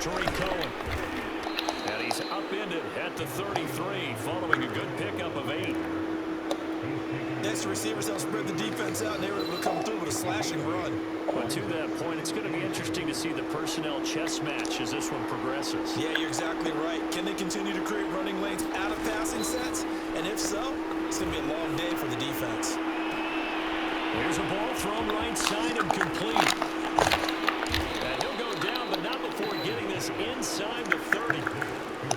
Tariq Cohen. And he's upended at the 33, following a good pickup of 8. Next, receivers help spread the defense out, and they were able to come through with a slashing run. But to that point, it's going to be interesting to see the personnel chess match as this one progresses. Yeah, you're exactly right. Can they continue to create running lanes out of passing sets? And if so, it's going to be a long day for the defense. Here's a ball thrown right side and complete. And he'll go down, but not before getting this inside the 30.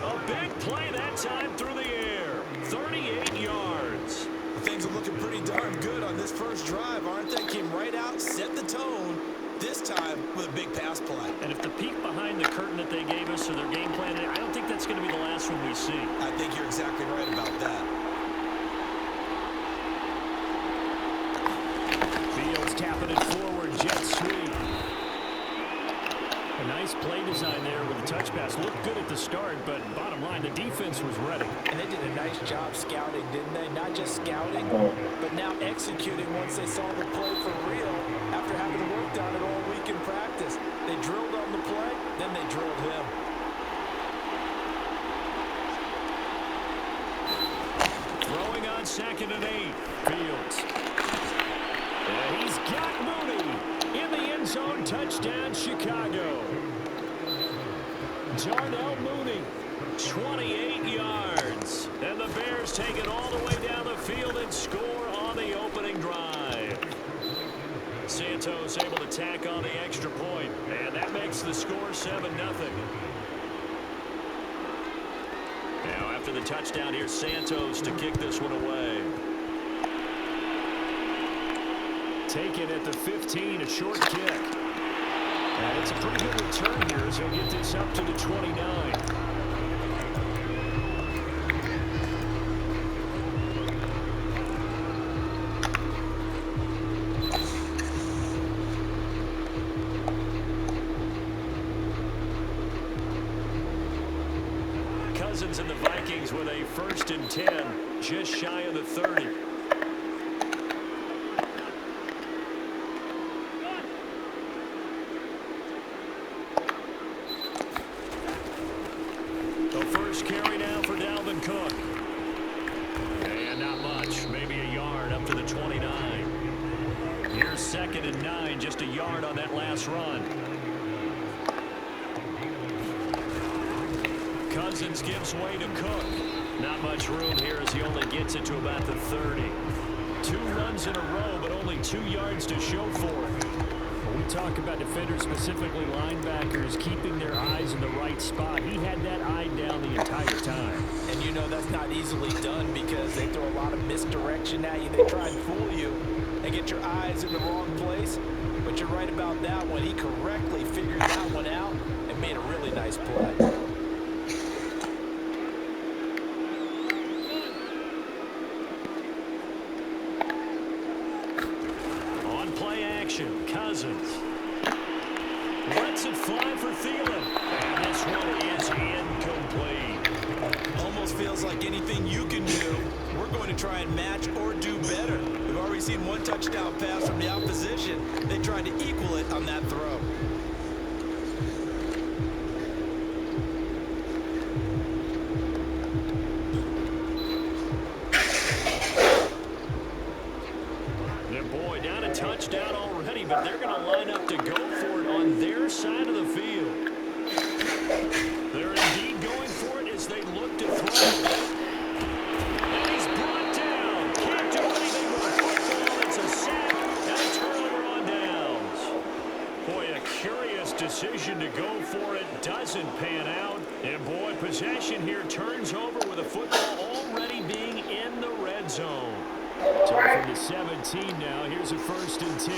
A big play that time through the air. 38 yards. Things are looking pretty darn good on this first drive, aren't they? Came right out, set the tone, this time with a big pass play. And if the peek behind the curtain that they gave us or their game plan, I don't think that's going to be the last one we see. I think you're exactly right about that. Fields tapping it forward, jet sweep. A nice play design there with the touch pass. Looked good at the start, but bottom line, the defense was ready. And they did a nice job scouting, didn't they? Not just scouting, but now executing once they saw the play for real after having worked on it all week in practice. They drilled on the play, then they drilled him. Throwing on 2nd and 8. Fields. And he's got Mooney in the end zone. Touchdown, Chicago. Darnell Mooney, 28 yards. And the Bears take it all the way down the field and score on the opening drive. Santos able to tack on the extra point, and that makes the score 7-0. Now after the touchdown, here's Santos to kick this one away. Taken at the 15, a short kick. And it's a pretty good return here as he'll get this up to the 29. Cousins and the Vikings with a 1st and 10, just shy of the 30. Cook. And not much. Maybe a yard up to the 29. Here's 2nd and 9. Just a yard on that last run. Cousins gives way to Cook. Not much room here as he only gets it to about the 30. 2 runs in a row, but only 2 yards to show for it. When we talk about defenders, specifically linebackers, keeping their eyes in the right spot, he had that eye down the entire time. And you know that's not easily done because they throw a lot of misdirection at you. They try and fool you and get your eyes in the wrong place. But you're right about that one. He correctly figured that one out and made a really nice play. Cousins lets it fly for Thielen, and this one is incomplete. Almost feels like anything you can do, we're going to try and match or do better. We've already seen 1 touchdown pass from the opposition. They tried to equal it on that throw. Touchdown already, but they're going to line up to go for it on their side of the field. They're indeed going for it as they look to throw. And he's brought down. Can't do anything with the football. It's a sack and a turnover on downs. Boy, a curious decision to go for it. Doesn't pan out. And boy, possession here turns over with the football already being in the red zone. So from the 17 now, here's a 1st and 10.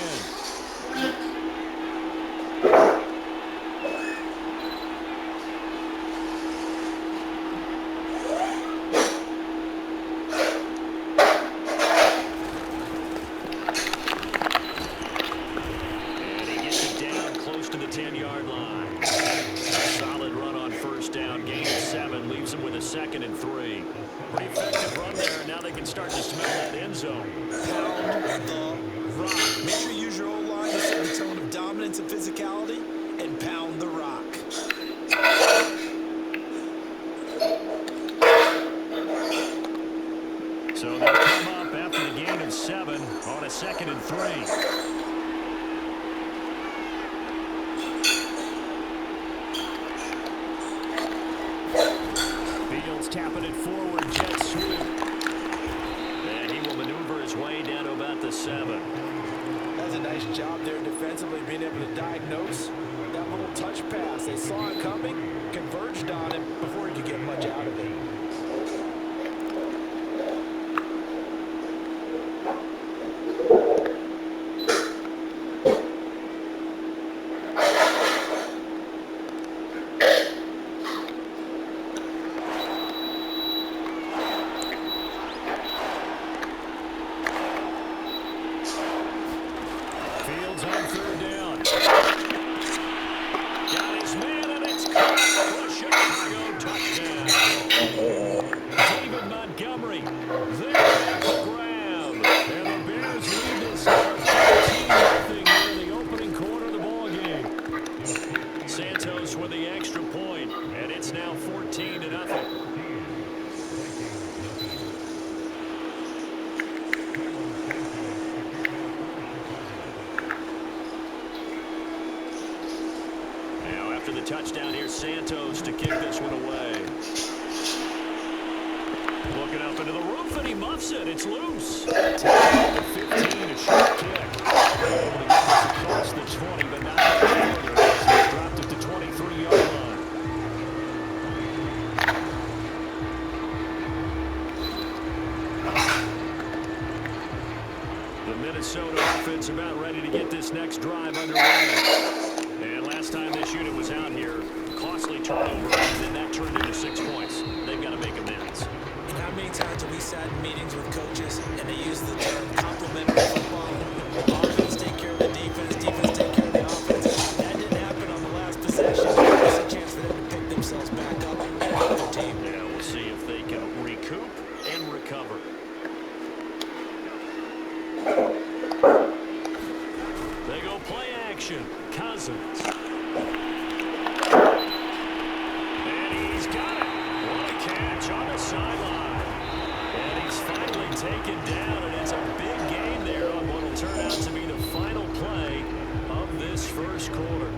And he gets it down close to the 10-yard line. A solid run on 1st down, gain of 7, leaves him with a 2nd and 3. Pretty effective run there. Now they can start to smell that end zone. Pound the rock. Make sure you use your O-line to set the tone of dominance and physicality and pound the rock. job there defensively, being able to diagnose that little touch pass. They saw it coming, converged on him before he could get much out of it. Fields on third down. Got his man, and it's caught for a Chicago touchdown. David Montgomery there at the grab. And the Bears lead this 13-0 here in the opening quarter of the ball game. Santos with the extra point, and it's now 14-0. After the touchdown, here's Santos to kick this one away. Looking up into the roof, and he muffs it. It's loose. Taking it to 15, a short kick. Able to get this across the 20, but not much further. He's dropped it to 23-yard line. The Minnesota offense about ready to get this next drive underway. And last time this unit was out here, costly turnover, and then that turned into 6 points. They've got to make amends. And how many times have we sat in meetings with coaches and they use the term complementary football? Offense take care of the defense, defense take care of the offense. That didn't happen on the last possession. There's a chance for them to pick themselves back up and help their team. Yeah, we'll see if they can recoup and recover. They go play action. Cousins. And he's got it. What a catch on the sideline. And he's finally taken down, and it's a big gain there on what will turn out to be the final play of this first quarter.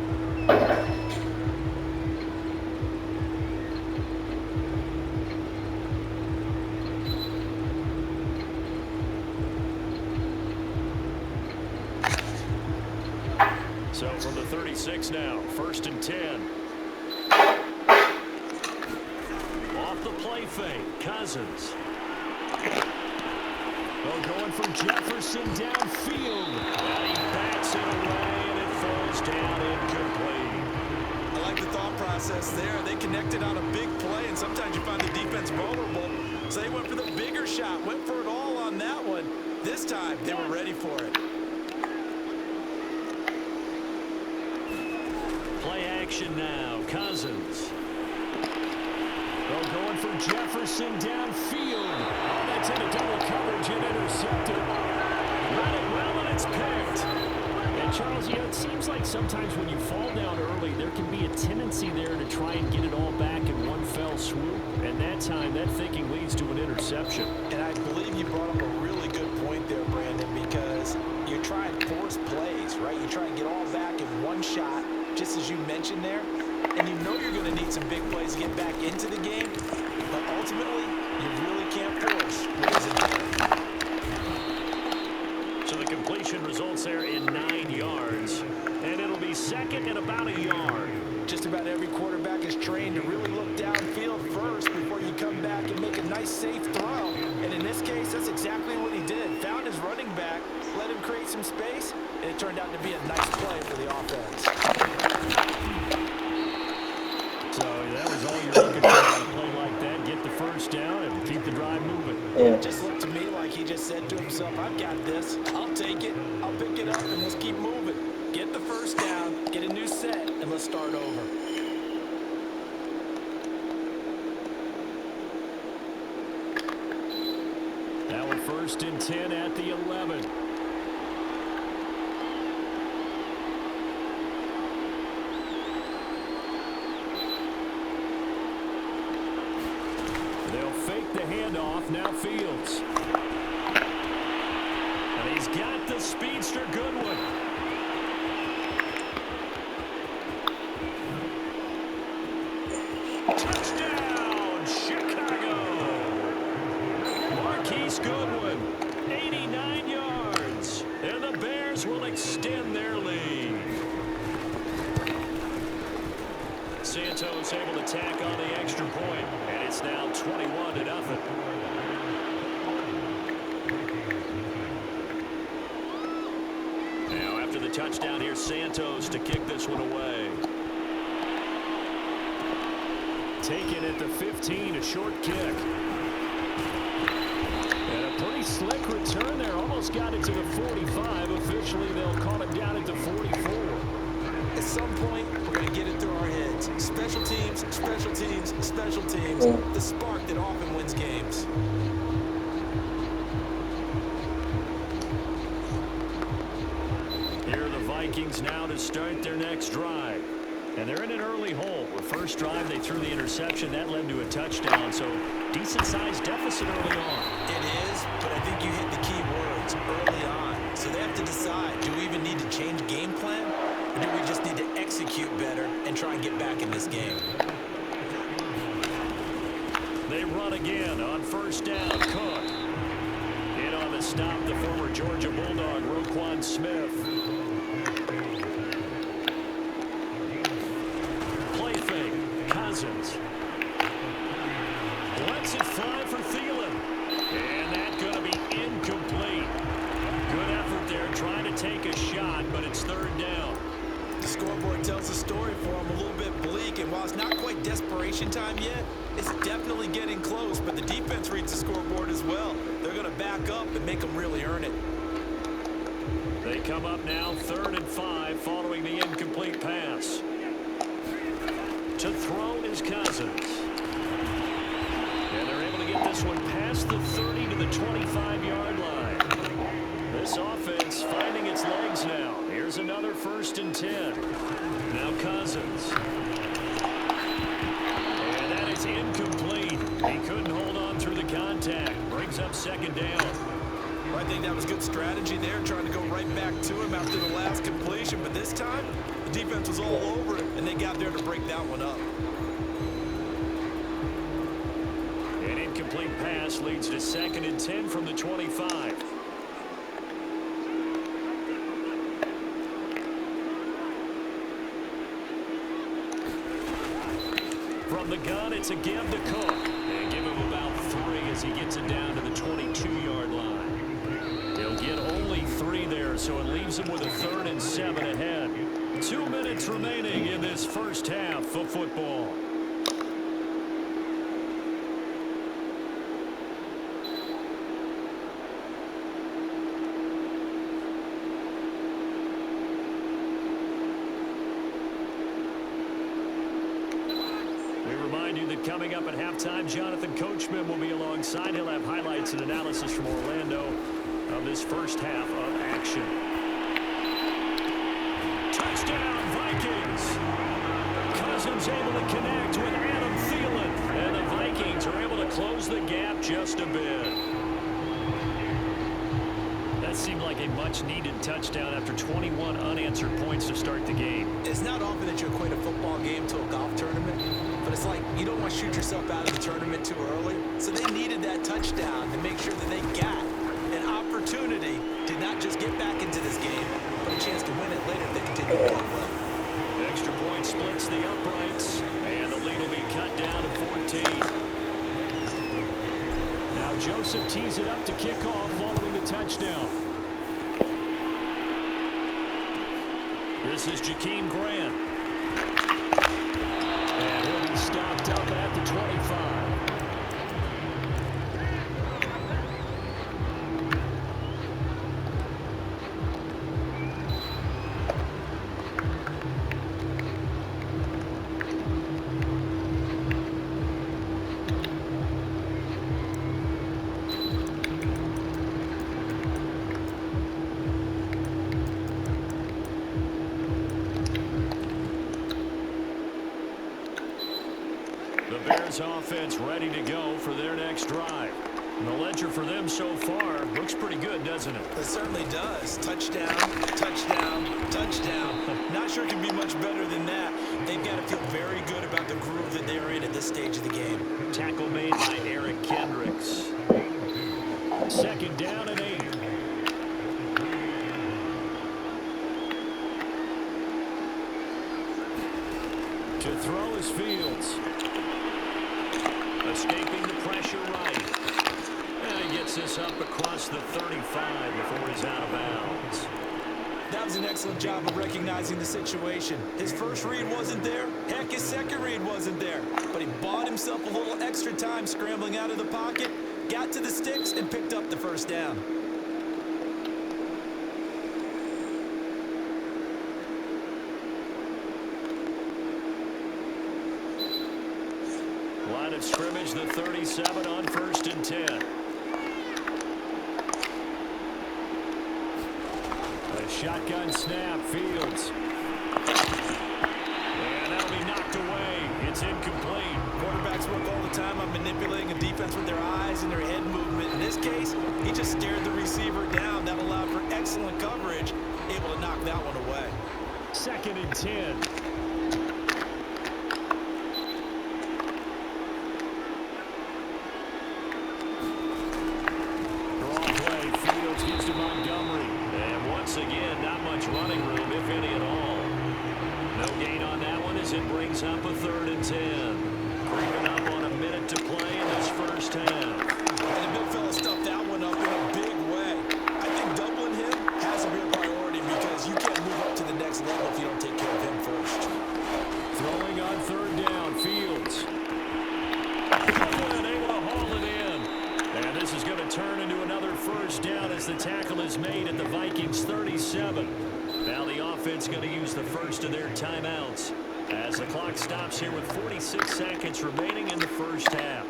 So from the 36 now, 1st and 10. Off the play fake, Cousins. Oh, going from Jefferson downfield. And he bats it away, and it falls down incomplete. I like the thought process there. They connected on a big play, and sometimes you find the defense vulnerable. So they went for the bigger shot, went for it all on that one. This time, they were ready for it. Play action now, Cousins. Oh, going from Jefferson downfield. Oh, that's into double coverage and intercepted. Got it well, and it's picked. And Charles, you know, it seems like sometimes when you fall down early, there can be a tendency there to try and get it all back in one fell swoop. And that time, that thinking leads to an interception. And I believe you brought up a really good point there, Brandon, because you try and force plays, right? You try and get all back in one shot, just as you mentioned there. And you know you're going to need some big plays to get back into the game. But ultimately, you really can't force what isn't there. So the completion results there in 9 yards. And it'll be second and about a yard. Just about every quarterback is trained to really look downfield first before you come back and make a nice, safe throw. And in this case, that's exactly what he did. Found his running back, let him create some space, and it turned out to be a nice play for the offense. So that was all you're looking for on a play like that. Get the first down and keep the drive moving. It just looked to me like he just said to himself, I've got this. I'll take it. I'll pick it up, and let's keep moving. Get the first down, get a new set, and let's start over. Now we're 1st and 10 at the 11. They'll fake the handoff. Now Fields. And he's got the speedster Goodwin. Touchdown, Chicago. Marquise Goodwin, 89 yards. And the Bears will accept extend their lead. Santos able to tack on the extra point, and it's now 21-0. Now after the touchdown, here's Santos to kick this one away. Taken at the 15, a short kick. And a pretty slick return there. Almost got it to the 45. Officially, they'll call it down at the 44. At some point, we're going to get it through our heads. Special teams, special teams, special teams. The spark that often wins games. Here are the Vikings now to start their next drive. And they're in an early hole. The first drive, they threw the interception. That led to a touchdown. So, decent-sized deficit early on. It is, but I think you hit the key words early on. So they have to decide, do we even need to change game plan? Or do we just need to execute better and try and get back in this game? They run again on first down. Cook. In on the stop, the former Georgia Bulldog, Roquan Smith. Play fake. Cousins. Lets it fly for Thielen. And that's going to be incomplete. Good effort there trying to take a shot, but it's third down. The scoreboard tells the story for them a little bit bleak, and while it's not quite desperation time yet, it's definitely getting close, but the defense reads the scoreboard as well. They're going to back up and make them really earn it. They come up now 3rd and 5 following the incomplete pass. To throw is Cousins. And they're able to get this one past the 30 to the 25-yard line. This offense finding its legs now. Here's another 1st and 10. Now Cousins. And that is incomplete. He couldn't hold on through the contact. Brings up 2nd down. Well, I think that was good strategy there, trying to go right back to him after the last completion. But this time, the defense was all over it, and they got there to break that one up. An incomplete pass leads to 2nd and 10 from the 25. From the gun, it's a give to Cook. And give him about 3 as he gets it down to the 22-yard line. He'll get only 3 there, so it leaves him with a 3rd and 7 ahead. 2 minutes remaining in this first half of football. Coming up at halftime, Jonathan Coachman will be alongside. He'll have highlights and analysis from Orlando of this first half of action. Touchdown, Vikings! Cousins able to connect with Adam Thielen. And the Vikings are able to close the gap just a bit. That seemed like a much-needed touchdown after 21 unanswered points to start the game. It's not often that you equate a football game to a golf tournament, but it's like you don't want to shoot yourself out of the tournament too early. So they needed that touchdown to make sure that they got an opportunity to not just get back into this game, but a chance to win it later if they continue to play well. The extra point splits the uprights, and the lead will be cut down to 14. Now Joseph tees it up to kick off following the touchdown. This is Jakeem Grant. And he'll be stopped up at the 25. Offense ready to go for their next drive. And the ledger for them so far looks pretty good, doesn't it? It certainly does. Touchdown, touchdown, touchdown. Not sure it can be much better than that. They've got to feel very good about the groove that they're in at this stage of the game. Tackle made by Eric Kendricks. 2nd down and 8. To throw is Fields. Escaping the pressure right. And he gets this up across the 35 before he's out of bounds. That was an excellent job of recognizing the situation. His first read wasn't there. Heck, his second read wasn't there. But he bought himself a little extra time scrambling out of the pocket, got to the sticks, and picked up the first down. Line of scrimmage, the 37 on 1st and 10. A shotgun snap, Fields. And that'll be knocked away. It's incomplete. Quarterbacks work all the time on manipulating a defense with their eyes and their head movement. In this case, he just stared the receiver down. That allowed for excellent coverage, able to knock that one away. 2nd and 10. Again, not much running room, if any at all. No gain on that one as it brings up a 3rd and 10. Creeping up on a minute to play in this first half. And the big fella stuffed that one up in a big way. I think doubling him has to be a priority because you can't move up to the next level if you don't take care of him first. Throwing on 3rd down, Fields. And able to haul it in. And this is going to turn into another first down as the tackle is made at the Vikings 37. Now the offense going to use the first of their timeouts as the clock stops here with 46 seconds remaining in the first half.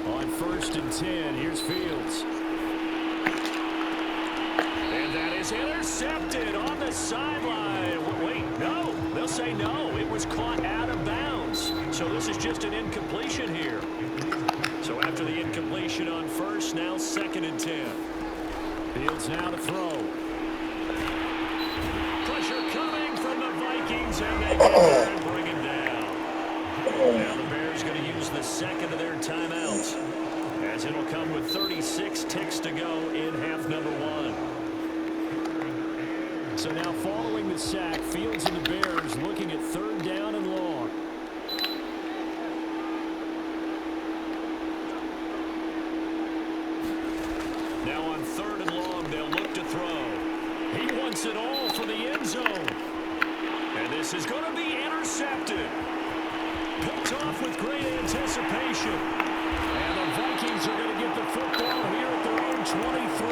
On 1st and 10, here's Fields. And that is intercepted on the sideline. Wait, no. They'll say no. It was caught out of bounds. So this is just an incompletion here. So after the incompletion on 1st, now 2nd and 10. Fields now to throw. Pressure coming from the Vikings, and they get there and bring him down. Now the Bears going to use the second of their timeouts, as it'll come with 36 ticks to go in half number 1. So now following the sack, Fields and the Bears looking at 3rd down and long. Now on 3rd and long, they'll look to throw. He wants it all for the end zone. And this is going to be intercepted. Picked off with great anticipation. And the Vikings are going to get the football here at their own 23.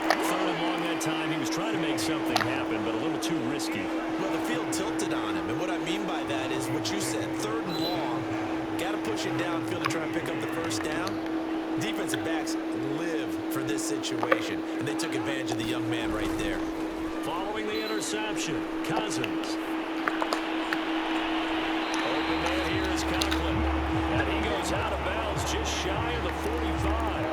3rd and long that time. He was trying to make something happen, but a little too risky. Well, the field tilted on him. And what I mean by that is what you said. 3rd and long. Got to push it downfield to try and pick up the first down. Defensive backs live for this situation. And they took advantage of the young man right there. Following the interception, Cousins. Open man here is Conklin. And he goes out of bounds just shy of the 45.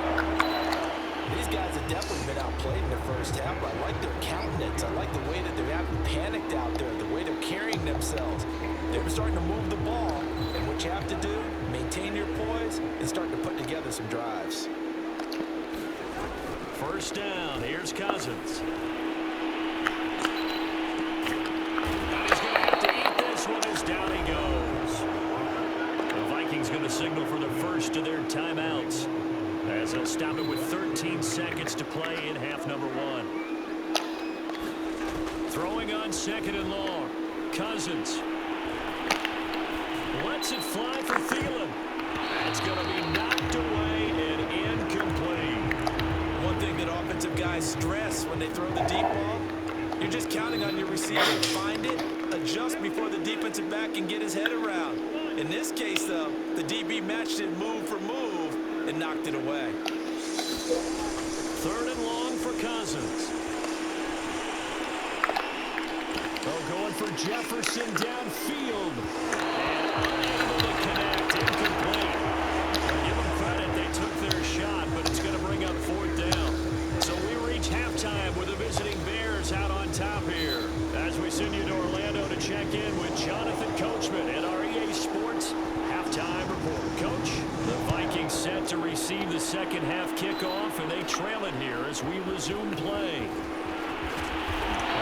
These guys have definitely been outplayed in the first half, but I like their countenance. I like the way that they haven't panicked out there, the way they're carrying themselves. They're starting to move the ball, and what you have to do, maintain your poise and start to put together some drives. 1st down, here's Cousins. And he's going to have to eat this one as down he goes. The Vikings going to signal for the first of their timeouts, as they'll stop it with 13 seconds to play in half number 1. Throwing on 2nd and long. Cousins lets it fly for Thielen. That's going to be knocked away and incomplete. One thing that offensive guys stress when they throw the deep ball, you're just counting on your receiver to find it, adjust before the defensive back can get his head around. In this case, though, the DB matched it move for move and knocked it away. 3rd and long for Cousins. Oh, going for Jefferson downfield. And unable to connect, incomplete. Give them credit, they took their shot, but it's going to bring up 4th down. So we reach halftime with the visiting Bears second half kickoff, and they trail it here as we resume play. And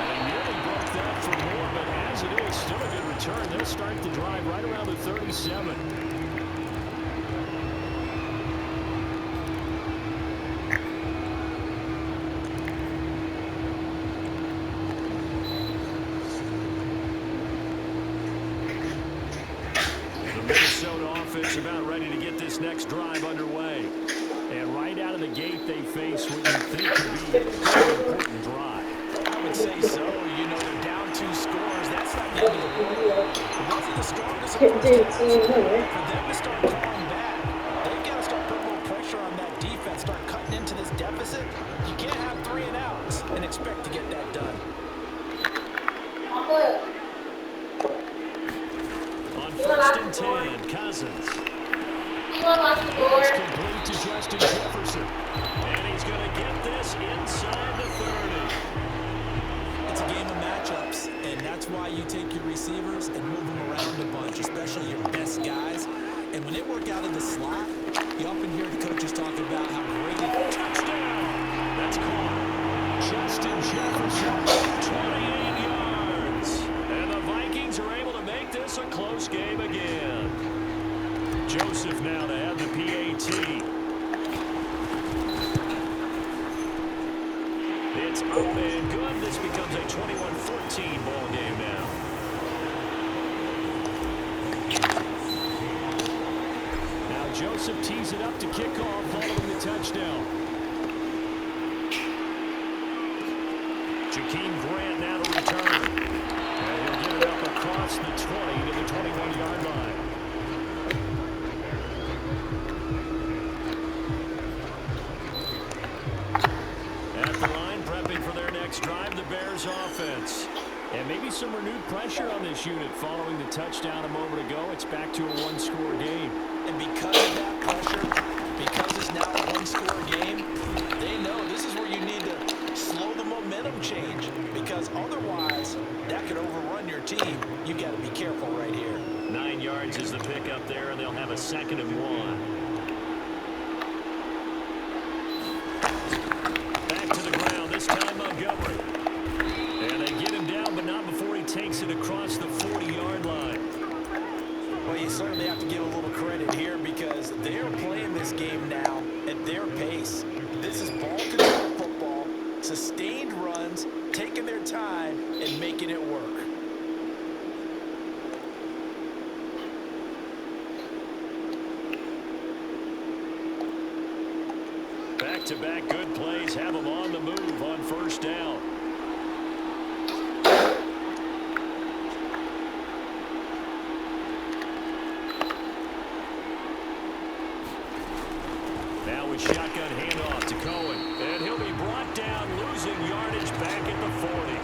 they nearly broke that for more, but as it is, still a good return. They'll start the drive right around the 37. Minnesota offense about ready to get this next drive underway. And right out of the gate, they face what you think could be an important drive. I would say so. You know, they're down 2 scores. That's not the end of the world. It wasn't the strongest of first halves. For them to start calling back, they've got to start putting more pressure on that defense, start cutting into this deficit. You can't have 3 and outs and expect to get that done. First and 10, Cousins. It's complete to Justin Jefferson. And he's going to get this inside the 30. It's a game of matchups, and that's why you take your receivers and move them around a bunch, especially your best guys. And when they work out in the slot, you often hear the coaches talk about how great touchdown. That's caught. Justin Jefferson, 28 yards. And the Vikings are able to make this a close game again. Joseph now to have the PAT. It's up and good. This becomes a 21-14 ball game now. Now Joseph tees it up to kick off following the touchdown. Jakeem Grant now to return. And he'll get it up across the 20 to the 21-yard line. At the line, prepping for their next drive, the Bears offense. And maybe some renewed pressure on this unit following the touchdown a moment ago. It's back to a 1-score game. And because of that pressure, because it's now a 1-score game, they know this is where you need to slow the momentum change, because otherwise that could overrun your team. You got to be careful right here. 9 yards is the pickup there, and they'll have a 2nd and 1. Back to the ground, this time Montgomery. And they get him down, but not before he takes it across the 40-yard line. Well, you certainly have to give a little credit here, because they're playing this game now at their pace. This is ball control football, sustained runs, taking their time and making it work. Back-to-back good plays have them on the move on first down. Now with shotgun handoff to Cohen. And he'll be brought down, losing yardage back at the 40.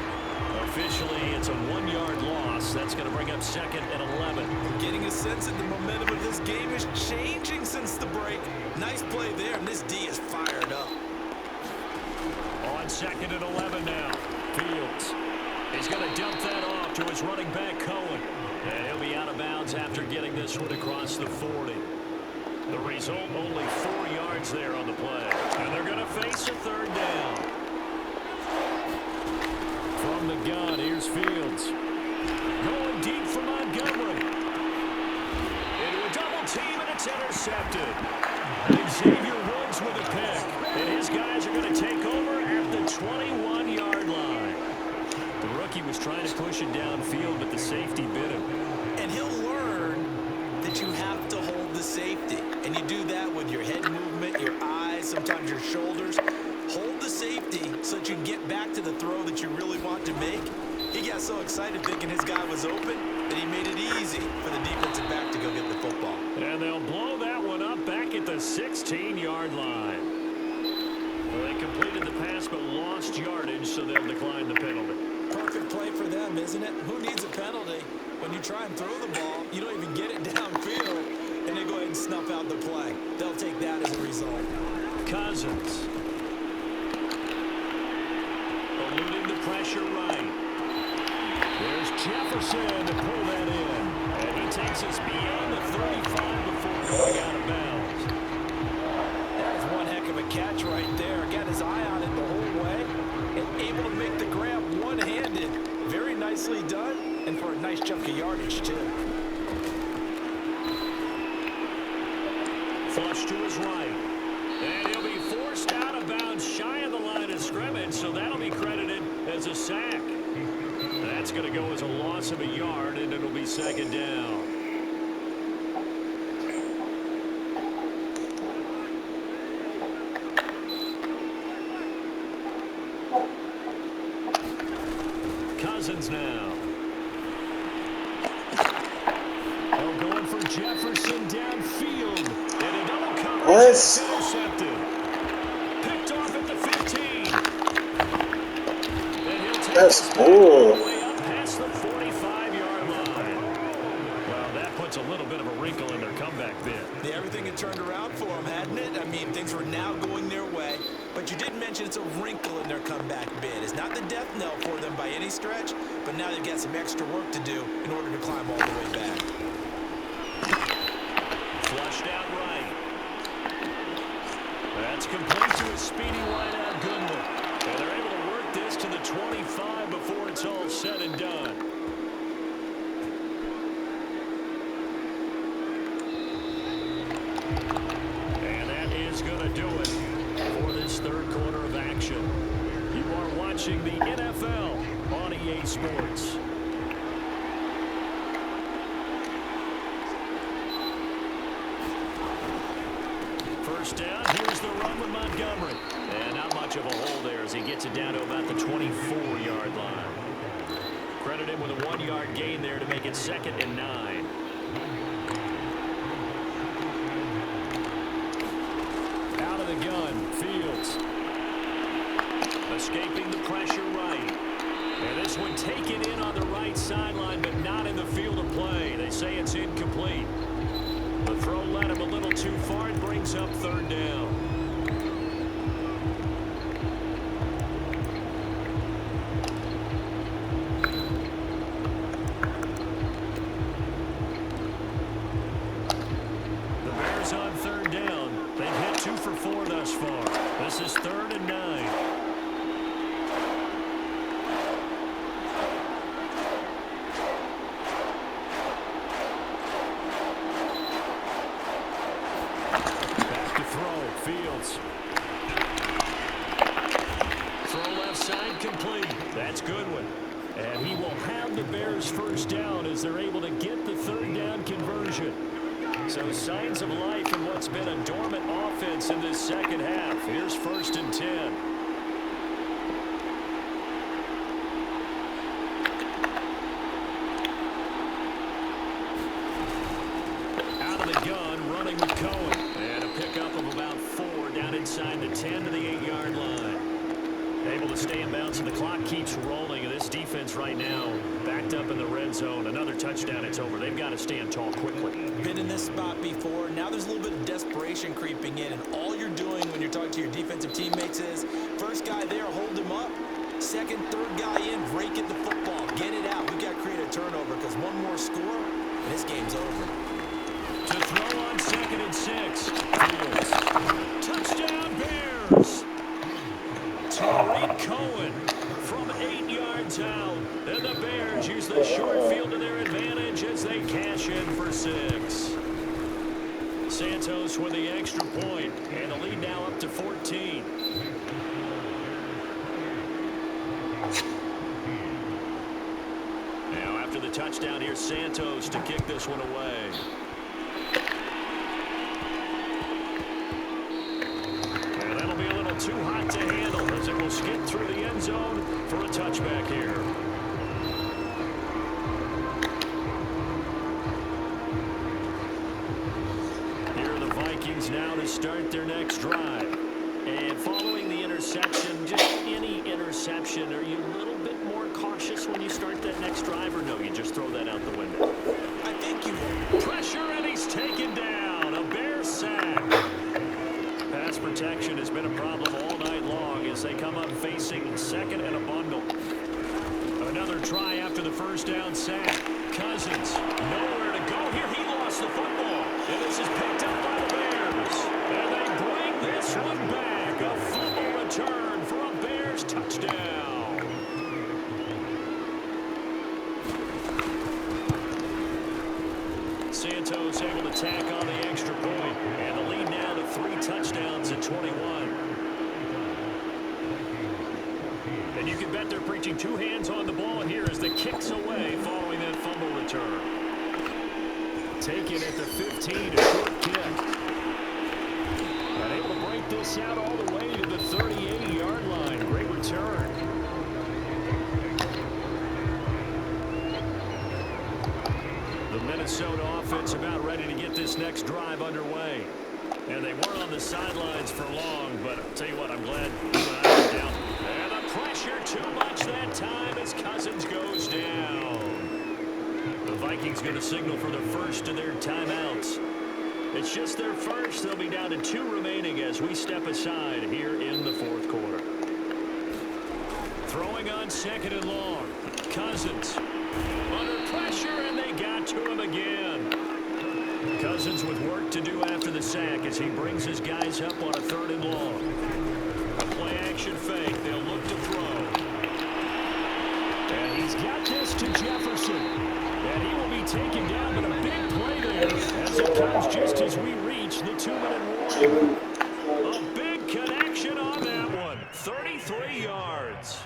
Officially, it's a 1-yard loss. That's going to bring up 2nd and 11. We're getting a sense that the momentum of this game is changing since the break. Nice play there, and this D is fired up. On 2nd and 11 now. Fields. He's going to dump that off to his running back, Cohen. And he'll be out of bounds after getting this one across the 40. The result, only 4 yards there on the play. And they're going to face a 3rd down. From the gun, here's Fields. Going deep for Montgomery. Into a double team, and it's intercepted. Xavier Woods with a pick. And his guys are going to take over at the 21-yard line. The rookie was trying to push it downfield, but the safety bit him. And he'll learn that you have to hold the safety. And you do that with your head movement, your eyes, sometimes your shoulders. Hold the safety so that you can get back to the throw that you really want to make. He got so excited thinking his guy was open that he made it easy for the defensive back to go get the football. And they'll blow that one up back at the 16-yard line. Well, they completed the pass but lost yardage, so they'll decline the penalty. Perfect play for them, isn't it? Who needs a penalty? When you try and throw the ball, you don't even get it downfield, and they go ahead and snuff out the play. They'll take that as a result. Cousins. Eluding the pressure right. There's Jefferson to pull that in. And he takes us beyond the 35 before going out of bounds. That was one heck great catch right there. Got his eye on it the whole way and able to make the grab one-handed. Very nicely done, and for a nice chunk of yardage, too. Flush to his right. And he'll be forced out of bounds shy of the line of scrimmage, so that'll be credited as a sack. That's going to go as a loss of a yard, and it'll be second down. Cousins now. Oh, going for Jefferson downfield. And a double coverage. Nice. Intercepted. Picked off at the 15. And he'll take That's this cool. all the way up past the 45-yard line. Well, that puts a little bit of a wrinkle in their comeback bid. Yeah, everything had turned around for them, hadn't it? I mean, things were now going their way. But you did mention it's a wrinkle in their comeback bid. It's not the death knell for them by any stretch, but now they've got some extra work to do in order to climb all the way back. Flushed out right. That's complete to a speedy wideout Goodwin. And they're able to work this to the 25 before it's all said and done. And that is going to do it for this third quarter of action. You are watching the NFL on EA Sports. First down, here's the run with Montgomery. And not much of a hole there as he gets it down to about the 24-yard line. Credit him with a 1-yard gain there to make it 2nd and 9. Out of the gun, Fields. Escaping the pressure right. And this one taken in on the right sideline, but not in the field of play. They say it's incomplete. The throw led him a little too far and brings up third down. The Bears on third down. They've hit 2 for 4 thus far. This is 3rd and 9. Fields. Throw left side complete. That's Goodwin. And he will have the Bears first down as they're able to get the third down conversion. So signs of life in what's been a dormant offense in this second half. Here's 1st and 10. Out of the gun, running with Cohen. And a pickup of about 4 down inside the 10 to the 8-yard line. Able to stay in bounds, and the clock keeps rolling. And this defense right now backed up in the red zone. Another touchdown, it's over. They've got to stand tall quickly. Been in this spot before. Now there's a little bit of desperation creeping in, and all you're doing when you're talking to your defensive teammates is first guy there, hold him up. Second, third guy in, break at the football. Get it out. We got to create a turnover because one more score, and this game's over. To throw on 2nd and 6. Fields. Touchdown Bears. Tariq Cohen from 8 yards out. And the Bears use the short field to their advantage as they cash in for 6. Santos with the extra point, and the lead now up to 14. Now after the touchdown, here's Santos to kick this one away. And that'll be a little too hot to handle as it will skip through the end zone for a touchback here. Here are the Vikings now to start their next drive. And following the interception, just any interception, are you a little bit more cautious when you start that next drive, or no, you just throw that out the window? I think you will. Pressure, and he's taken down. A Bear sack. Pass protection has been a problem all night long as they come up facing 2nd and a bundle. Another try after the first down sack. Cousins, nowhere to go here. He lost the football. And this is picked up by the Bears. And they bring this one back. touchdown. Santos able to tack on the extra point, and the lead now to 3 touchdowns at 21. And you can bet they're preaching 2 hands on the ball here as the kick's away following that fumble return. Taken at the 15, a short kick. And able to break this out all the way to the 38-yard line. Great return. The Minnesota offense about ready to get this next drive underway. And they weren't on the sidelines for long, but I'll tell you what, I'm glad you and I were down. And the pressure too much that time as Cousins goes down. The Vikings going to signal for the first of their timeouts. It's just their first. They'll be down to 2 remaining as we step aside here in the 4th quarter. Throwing on 2nd and long. Cousins under pressure, and they got to him again. Cousins with work to do after the sack as he brings his guys up on a 3rd and long. A play-action fake. They'll look to throw. And he's got this to Jefferson. And he will be taken down, but a big play there as it comes just as we reach the 2-minute warning. A big connection on that one. 33 yards.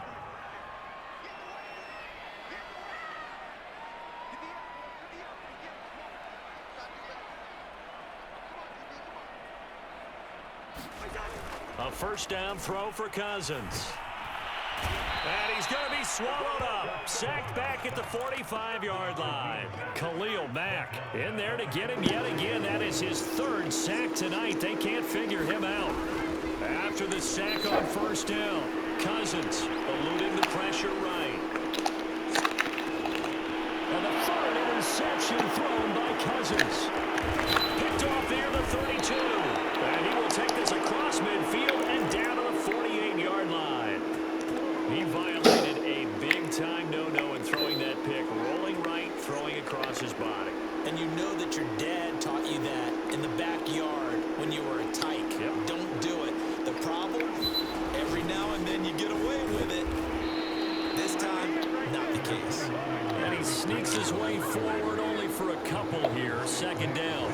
A first down throw for Cousins. And he's going to be swallowed up. Sacked back at the 45-yard line. Khalil Mack in there to get him yet again. That is his 3rd sack tonight. They can't figure him out. After the sack on first down, Cousins eluding the pressure right. And the 3rd interception thrown by Cousins. Picked off near the 32. And he will take this across midfield and down to the 48-yard line. He violated a big-time no-no in throwing that pick. Rolling right, throwing across his body. And you know that your dad taught you that in the backyard when you were a tyke. Yep. Don't do it. The problem, every now and then you get away with it. This time, not the case. And he sneaks his way forward only for a couple here. 2nd down.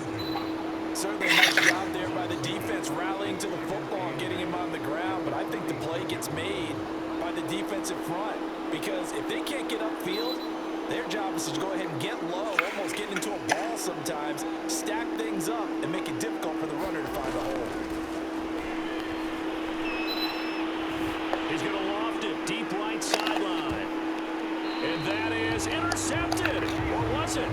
Certainly a nice job there by the defense rallying to the football and getting him on the ground, but I think the play gets made by the defensive front because if they can't get upfield, their job is to go ahead and get low, almost get into a ball sometimes, stack things up, and make it difficult for the runner to find a hole. He's going to loft it deep right sideline. And that is intercepted. Or was it?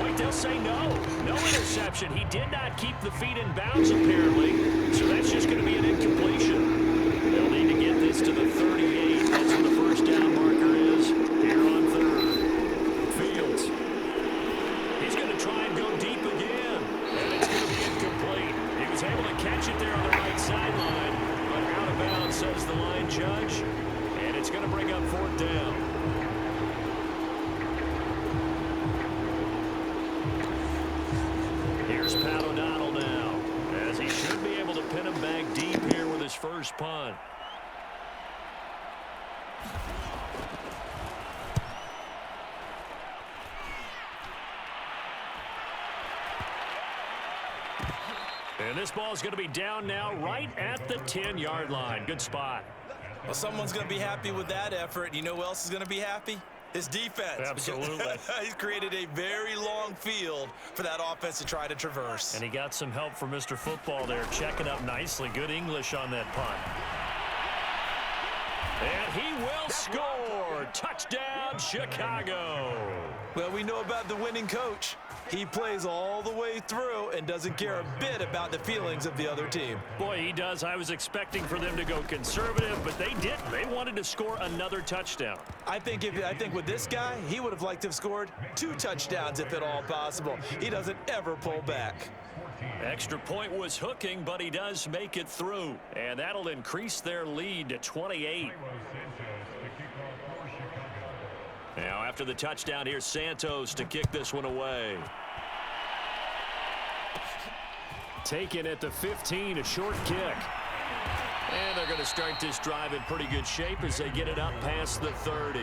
Wait, they'll say no. No interception. He did not keep the feet in bounds, apparently. So that's just going to be an incompletion. They'll need to get this to the 38. That's where the first down marker is here on 3rd. Fields. He's going to try and go deep again. And it's going to be incomplete. He was able to catch it there on the right sideline. But out of bounds, says the line judge. And it's going to bring up 4th down. Here's Pat O'Donnell now, as he should be able to pin him back deep here with his first punt. And this ball is going to be down now right at the 10-yard line. Good spot. Well, someone's going to be happy with that effort. You know who else is going to be happy? His defense. Absolutely. He's created a very long field for that offense to try to traverse. And he got some help from Mr. Football there, checking up nicely. Good English on that punt. And he will score. Touchdown, Chicago. Well, we know about the winning coach. He plays all the way through and doesn't care a bit about the feelings of the other team. Boy, he does. I was expecting for them to go conservative, but they didn't. They wanted to score another touchdown. I think with this guy, he would have liked to have scored 2 touchdowns if at all possible. He doesn't ever pull back. Extra point was hooking, but he does make it through. And that'll increase their lead to 28. Now, after the touchdown, here's Santos to kick this one away. Taken at the 15, a short kick. And they're going to start this drive in pretty good shape as they get it up past the 30.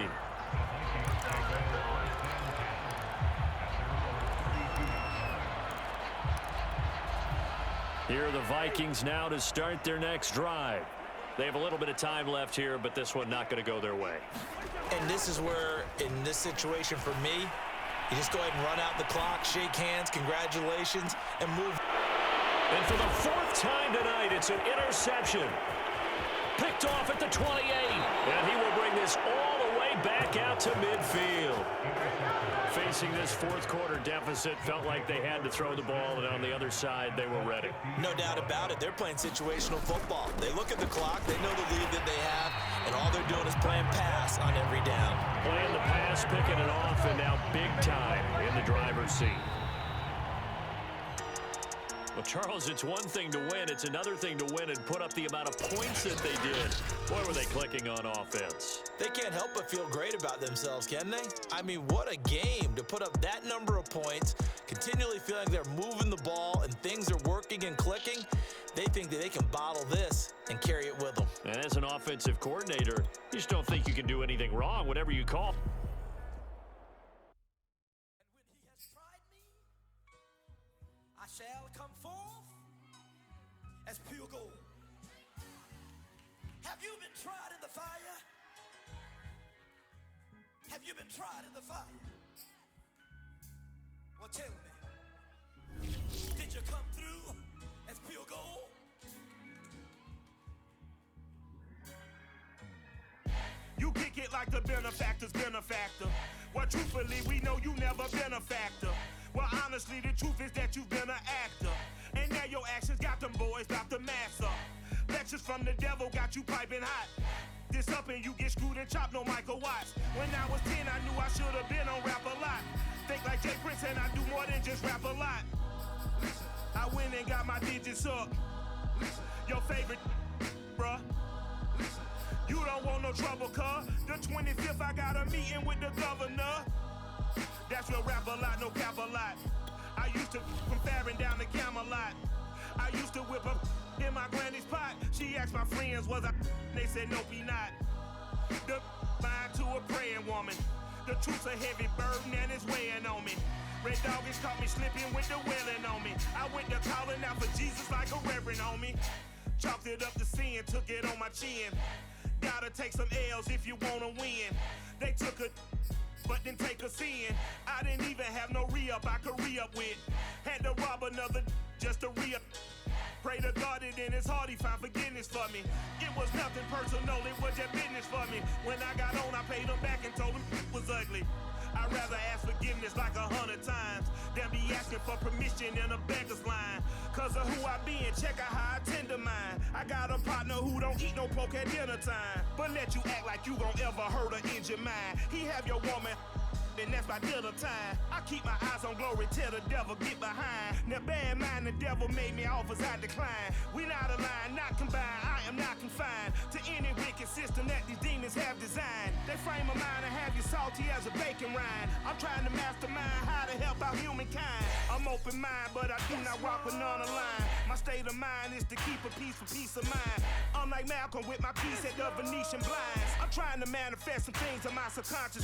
Here are the Vikings now to start their next drive. They have a little bit of time left here, but this one not going to go their way. And this is where, in this situation for me, you just go ahead and run out the clock, shake hands, congratulations, and move. And for the 4th time tonight, it's an interception. Picked off at the 28. And he will bring this all the way back out to midfield. Facing this 4th quarter deficit, felt like they had to throw the ball, and on the other side, they were ready. No doubt about it. They're playing situational football. They look at the clock, they know the lead that they have, and all they're doing is playing pass on every down. Playing the pass, picking it off, and now big time in the driver's seat. Well, Charles, it's one thing to win. It's another thing to win and put up the amount of points that they did. Boy, were they clicking on offense. They can't help but feel great about themselves, can they? I mean, what a game to put up that number of points, continually feeling they're moving the ball and things are working and clicking. They think that they can bottle this and carry it with them. And as an offensive coordinator, you just don't think you can do anything wrong, whatever you call. Shall come forth as pure gold. Have you been tried in the fire? Have you been tried in the fire? Well, tell me, did you come through as pure gold? You kick it like the benefactor's benefactor. Well, truthfully, we know you never been a factor. Well, honestly, the truth is that you've been an actor. And now your actions got them boys about to mass up. Lectures from the devil got you piping hot. This up and you get screwed and chopped, no Michael Watts. When I was 10, I knew I should have been on rap a lot. Think like Jay Prince and I do more than just rap a lot. I went and got my digits up. Your favorite, bruh. You don't want no trouble, cuz. The 25th, I got a meeting with the governor. That's real rap a lot, no cap a lot. I used to from Farron down to Camelot. I used to whip up in my granny's pot. She asked my friends, was I? They said, nope, he not. The mind to a praying woman. The truth's a heavy burden and it's weighing on me. Red Doggies caught me slipping with the wailing on me. I went to calling out for Jesus like a reverend on me. Chalked it up to sin, took it on my chin. Gotta take some L's if you wanna win. They took a but then take us in. I didn't even have no re-up I could re-up with. Had to rob another just to re-up. Pray to God that in his heart he found forgiveness for me. It was nothing personal, it was just business for me. When I got on, I paid him back and told him it was ugly. I'd rather ask forgiveness like 100 times than be asking for permission in a beggar's line. Cause of who I be and check out how I tend to mine. I got a partner who don't eat no pork at dinner time, but let you act like you gon' ever hurt or injure mine. He have your woman, and that's my dinner time. I keep my eyes on glory till the devil get behind. Now bear in mind the devil made me offers I decline. We not aligned, not combined, I am not confined to any wicked system that these demons have designed. They frame a mind and have you salty as a bacon rind. I'm trying to mastermind how to help out humankind. I'm open mind, but I do not rock with none aligned. My state of mind is to keep a peace for peace of mind. Unlike Malcolm with my piece at the Venetian blinds. I'm trying to manifest some things in my subconscious